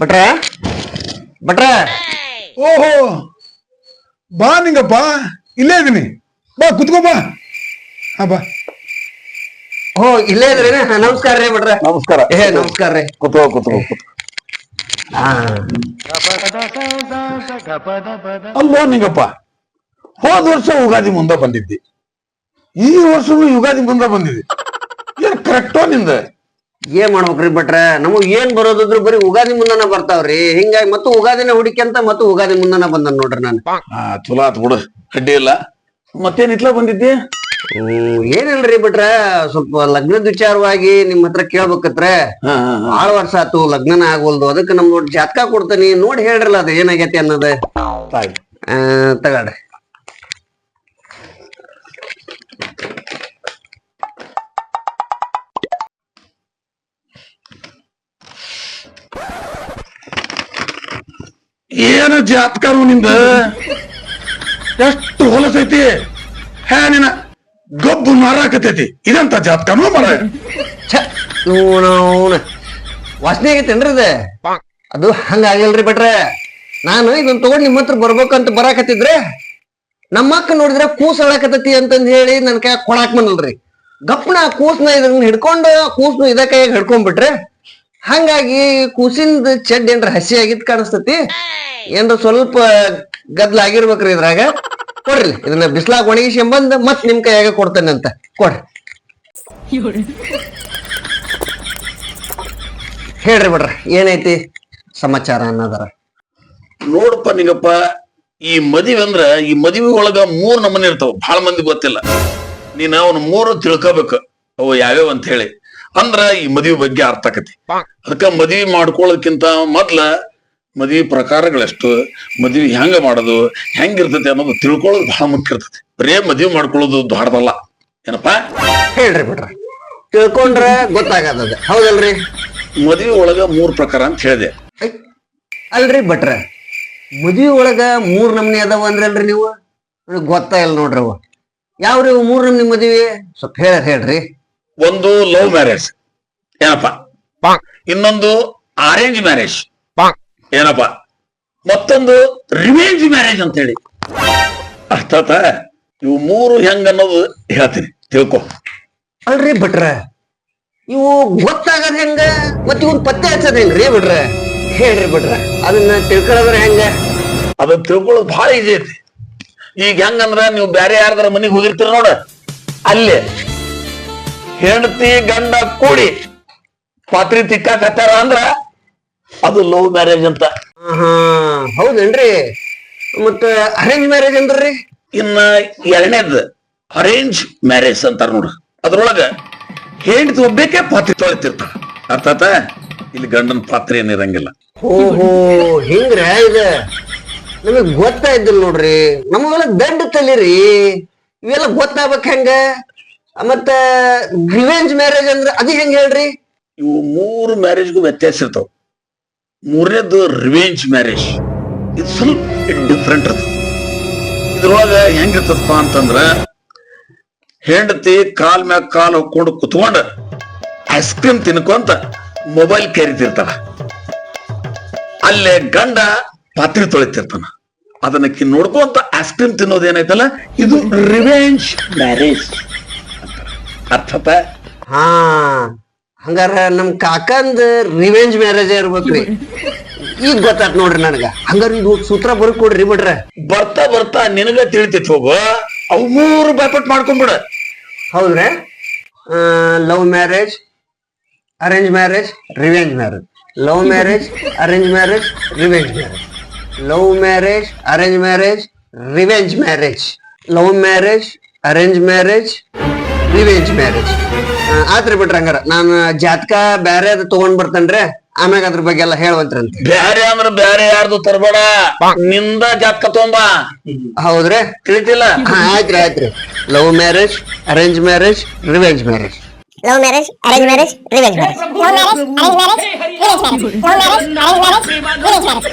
ಭಟ್ರ ಭಟ್ರ ಓಹೋ, ಬಾ ನಿಂಗಪ್ಪ, ಇಲ್ಲೇ ಇದೀನಿ. ಬಾ ಕುತ್ಕೋ, ಬಾ. ಹಾ, ಬಾ. ಓ ಇಲ್ಲೇ ಇದ್ರಿ. ನಮಸ್ಕಾರ ರೀ ಭಟ್ರ. ನಮಸ್ಕಾರ. ನಮಸ್ಕಾರ ರೀ. ಕುತ್ಕೋ. ಅಲ್ಲೋ ನಿಂಗಪ್ಪ, ಹೋದ ವರ್ಷ ಯುಗಾದಿ ಮುಂದೆ ಬಂದಿದ್ದಿ, ಈ ವರ್ಷನು ಯುಗಾದಿ ಮುಂದೆ ಬಂದಿದ್ದಿ. ಏನ್ ಕರೆಕ್ಟೋ ನಿಂದ? ಏನ್ ಮಾಡ್ಬೇಕ್ರಿ ಭಟ್ರ, ನಮಗ್ ಏನ್ ಬರೋದಿದ್ರು ಬರೀ ಉಗಾದಿ ಮುಂದನ ಬರ್ತಾವ್ರಿ. ಹಿಂಗಾಗಿ ಮತ್ತು ಉಗಾದಿನ ಹುಡುಕ್ಯಂತ ಮತ್ತು ಉಗಾದಿ ಮುಂದನ ಬಂದನ್ ನೋಡ್ರಿ ನಾನು. ಚಲೋ ಆತ್ ಬಿಡು, ಅಡ್ಡಿ ಇಲ್ಲ. ಮತ್ತೇನ್ ಇತ್ಲ ಬಂದಿದ್ದಿ? ಏನಿಲ್ರಿ ಭಟ್ರ, ಸ್ವಲ್ಪ ಲಗ್ನದ ವಿಚಾರವಾಗಿ ನಿಮ್ ಹತ್ರ ಕೇಳ್ಬೇಕತ್ರ. ಬಾಳ ವರ್ಷ ಆತು, ಲಗ್ನನ ಆಗೋಲ್ದು. ಅದಕ್ಕೆ ನಮ್ ನೋಡಿ ಜಾತಕ ಕೊಡ್ತೇನಿ, ನೋಡಿ ಹೇಳ್ರಲ್ಲ ಅದ ಏನಾಗೈತಿ ಅನ್ನೋದ. ತಗೊಳ್ರಿ. ಏನ ಜಾತಕನು ನಿಂದ? ಎಷ್ಟು ಹೊಲಸೈತಿ, ನಿನ್ನ ಗಬ್ಬು ಮಾರಾಕತೈತಿ. ಇದಂತ ಜಾತಕನು ಮರ? ವಾಸನೆ ಆಗೈತೇನ್ರಿ ಇದ? ಅದು ಹಂಗ ಆಗಿಲ್ರಿ ಭಟ್ರ. ನಾನು ಇದನ್ನ ತಗೊಂಡ್ ನಿಮ್ ಹತ್ರ ಬರ್ಬೇಕಂತ ಬರಾಕತ್ತಿದ್ರೆ ನಮ್ಮ ಅಕ್ಕ ನೋಡಿದ್ರೆ ಕೂಸ್ ಅಳಕತತಿ ಅಂತಂದ್ ಹೇಳಿ ನನ್ ಕೈ ಕೊಡಾಕ್ ಬಂದಲ್ರಿ. ಗಪ್ನ ಕೂಸ್ನ ಇದನ್ನ ಹಿಡ್ಕೊಂಡು ಕೂಸ್ನು ಇದ ಕೈಯಾಗ ಹಿಡ್ಕೊಂಡ್ಬಿಟ್ರೆ, ಹಂಗಾಗಿ ಕೂಸಿಂದ ಚೆಡ್ ಏನ್ರ ಹಸಿ ಆಗಿದ್ ಕಾಣಿಸ್ತತಿ. ಏನ್ರ ಸ್ವಲ್ಪ ಗದ್ಲ ಆಗಿರ್ಬೇಕ್ರಿ ಇದ್ರಾಗ. ಕೊಡ್ರಿ, ಇದನ್ನ ಬಿಸ್ಲಾಗ ಒಣಗಿಸಿ ಬಂದ್ ಮತ್ ನಿಮ್ ಕೈಯಾಗ ಕೊಡ್ತೇನೆ ಅಂತ. ಕೊಡ್ರಿ. ಹೇಳ್ರಿ ಬಿಡ್ರ, ಏನೈತಿ ಸಮಾಚಾರ ಅನ್ನೋದರ? ನೋಡಪ್ಪ ನಿಂಗಪ್ಪ, ಈ ಮದುವೆ ಅಂದ್ರ ಈ ಮದುವೆ ಒಳಗ 3 ನಮೂನೆ ಇರ್ತಾವ. ಬಹಳ ಮಂದಿ ಗೊತ್ತಿಲ್ಲ. ನೀನ್ ಅವನ್ 3 ತಿಳ್ಕೊಬೇಕು, ಅವು ಯಾವ್ಯಾವ ಅಂತ ಹೇಳಿ. ಅಂದ್ರ ಈ ಮದುವೆ ಬಗ್ಗೆ ಅರ್ಥ ಆಕತಿ. ಅದಕ್ಕ ಮದ್ವಿ ಮಾಡ್ಕೊಳ್ಳೋದಕ್ಕಿಂತ ಮೊದ್ಲ ಮದ್ವಿ ಪ್ರಕಾರಗಳೆಷ್ಟು, ಮದ್ವಿ ಹೆಂಗ ಮಾಡೋದು, ಹೆಂಗಿರ್ತತಿ ಅನ್ನೋದು ತಿಳ್ಕೊಳ್ಳೋದು ಬಹಳ ಮುಖ್ಯ ಇರ್ತತಿ. ಬರೇ ಮದ್ವಿ ಮಾಡ್ಕೊಳ್ಳೋದು ದೊಡ್ಡದಲ್ಲ. ಏನಪ್ಪಾ? ಹೇಳ್ರಿ ಬಿಡ್ರ, ತಿಳ್ಕೊಂಡ್ರ ಗೊತ್ತಾಗದ. ಹೌದಲ್ರಿ? ಮದ್ವಿ ಒಳಗ 3 ಪ್ರಕಾರ ಅಂತ ಹೇಳಿದೆ. ಅಲ್ರಿ ಭಟ್ರ, ಮದ್ವಿ ಒಳಗ 3 ನಮೂನಿ ಅದಾವ ಅಂದ್ರಲ್ರಿ ನೀವು? ಗೊತ್ತಾ ಇಲ್ಲ ನೋಡ್ರಿ ಅವ ಯಾವ್ರಿ 3 ನಮೂನಿ ಮದ್ವಿ? ಸ್ವಲ್ಪ ಹೇಳ್ರಿ. ಒಂದು ಲವ್ ಮ್ಯಾರೇಜ್, ಏನಪ್ಪಾ? ಇನ್ನೊಂದು ಅರೇಂಜ್ ಮ್ಯಾರೇಜ್, ಏನಪ್ಪಾ? ಮತ್ತೊಂದು ರಿವೆಂಜ್ ಮ್ಯಾರೇಜ್ ಅಂತ ಹೇಳಿ. ಅರ್ಥಾತ? ಇವು 3 ಹೆಂಗ ಅನ್ನೋದು ಹೇಳ್ತೀನಿ, ತಿಳ್ಕೊ. ಅಲ್ರಿ ಭಟ್ರ, ಇವು ಗೊತ್ತಾಗದ ಹೆಂಗ, ಮತ್ ಇವ್ ಪತ್ತೆ ಹಚ್ಚದ ಹೆಂಗ್ರಿ ಬಿಡ್ರ? ಹೇಳ್ರಿ ಬಿಡ್ರ, ಅದನ್ನ ತಿಳ್ಕೊಳ್ಳೋದ್ರ ಹೆಂಗ? ಅದನ್ನ ತಿಳ್ಕೊಳ್ಳೋದು ಬಹಳ ಈಜಿ ಐತಿ. ಈಗ ಹೆಂಗಂದ್ರ, ನೀವು ಬ್ಯಾರೆ ಯಾರ್ದಾರ ಮನಿಗ್ ಹೋಗಿರ್ತೀರ ನೋಡ, ಅಲ್ಲಿ ಹೆಂಡತಿ ಗಂಡ ಕೂಡಿ ಪಾತ್ರಿ ತಿಕ್ಕಾಕತ್ತಾರ ಅಂದ್ರ ಅದು ಲವ್ ಮ್ಯಾರೇಜ್ ಅಂತ. ಹೌದೇನ್ರಿ? ಮತ್ತ ಅರೇಂಜ್ ಮ್ಯಾರೇಜ್ ಅಂದ್ರಿ? ಇನ್ನ 2ನೇದ್ ಅರೇಂಜ್ ಮ್ಯಾರೇಜ್ ಅಂತಾರ ನೋಡ್ರಿ. ಅದ್ರೊಳಗ ಹೆಂಡತಿ ಒಬ್ಬೇಕೆ ಪಾತ್ರೆ ತೊಳಿತಿರ್ತಾರ. ಅರ್ಥಾತ? ಇಲ್ಲಿ ಗಂಡನ ಪಾತ್ರೆ ಏನಿರಂಗಿಲ್ಲ. ಓಹೋ, ಹಿಂಗ್ರ ಇದ? ನಮಗ್ ಗೊತ್ತಾಯ್ದಿಲ್ಲ ನೋಡ್ರಿ. ನಮಗೆಲ್ಲ ದಡ್ಡ ತಲಿರಿ, ಇವೆಲ್ಲ ಗೊತ್ತಾಗ್ಬೇಕ ಹೆಂಗ? ಮತ್ತ ರಿವೆಂಜ್ ಮ್ಯಾರೇಜ್ ಅಂದ್ರ ಅದು ಹೆಂಗ ಹೇಳ್ರಿ? ಇವು 3 ಮ್ಯಾರೇಜ್ಗೂ ವ್ಯತ್ಯಾಸ ಇರ್ತಾವ. 3ನೇದು ರಿವೆಂಜ್ ಮ್ಯಾರೇಜ್, ಇದು ಸ್ವಲ್ಪ ಡಿಫ್ರೆಂಟ್ ಇರ್ತದ. ಇದ್ರೊಳಗ ಹೆಂಗಿರ್ತದಪ್ಪ ಅಂತಂದ್ರ, ಹೆಂಡತಿ ಕಾಲ್ ಮ್ಯಾಗ ಕಾಲ್ ಹಾಕೊಂಡು ಕುತ್ಕೊಂಡ ಐಸ್ ಕ್ರೀಮ್ ತಿನ್ಕೊಂತ ಮೊಬೈಲ್ ಕೇರಿತಿರ್ತಾರ. ಅಲ್ಲೇ ಗಂಡ ಪಾತ್ರೆ ತೊಳಿತಿರ್ತಾನ. ಅದನ್ನಕ್ಕಿ ನೋಡ್ಕೊಂತ ಐಸ್ ಕ್ರೀಮ್ ತಿನ್ನೋದು ಏನೈತಲ್ಲ, ಇದು ರಿವೆಂಜ್ ಮ್ಯಾರೇಜ್. ಅರ್ಥಾತ? ಹಂಗಾರ ನಮ್ ಕಾಕಂದ ರಿವೆಂಜ್ ಮ್ಯಾರೇಜ್ ಇರ್ಬೇಕ್ರಿ. ಈಗ ಗೊತ್ತಾತ್ ನೋಡ್ರಿ ನನಗ. ಹಂಗಾರ ಇದು ಸೂತ್ರ ಬರ್ಕ್ ಕೊಡ್ರಿ ಬಿಡ್ರ. ಬರ್ತಾ ಬರ್ತಾ ನಿನಗ ತಿಳಿತೈತಿ ಹೋಗು. ಅವು 3 ಬ್ಯಾಪಟ್ ಮಾಡ್ಕೊಂಡ್ಬಿಡ. ಹೌದ್ರಿ? Love marriage, arrange marriage, revenge marriage. Love marriage, arrange marriage, revenge marriage. Love marriage, arrange marriage, revenge marriage. Love marriage, arrange marriage, revenge marriage. ಆತ್ರಿ ಬಿಟ್ರ. ಹಂಗಾರ ನಾನು ಜಾತಕ ಬ್ಯಾರೆ ಅದು ತಗೊಂಡ್ ಬರ್ತೇನ್ರಿ, ಆಮ್ಯಾಗ ಅದ್ರ ಬಗ್ಗೆ ಎಲ್ಲ ಹೇಳುವಂತ್ರಂತ. ಬ್ಯಾರೆ ಅಂದ್ರ ಬ್ಯಾರೆ ಯಾರ್ದು ತರಬೇಡ, ನಿಂದ ಜಾತಕ ತಗೊಂಬ. ಹೌದ್ರಿ? ತಿಳಿತಿಲ್ಲ? ಆಯ್ತ್ರಿ. Love marriage, arrange marriage, revenge marriage. Love marriage, arranged marriage, revenge marriage. Love marriage, arranged marriage, revenge marriage. Love marriage, arranged marriage, revenge marriage.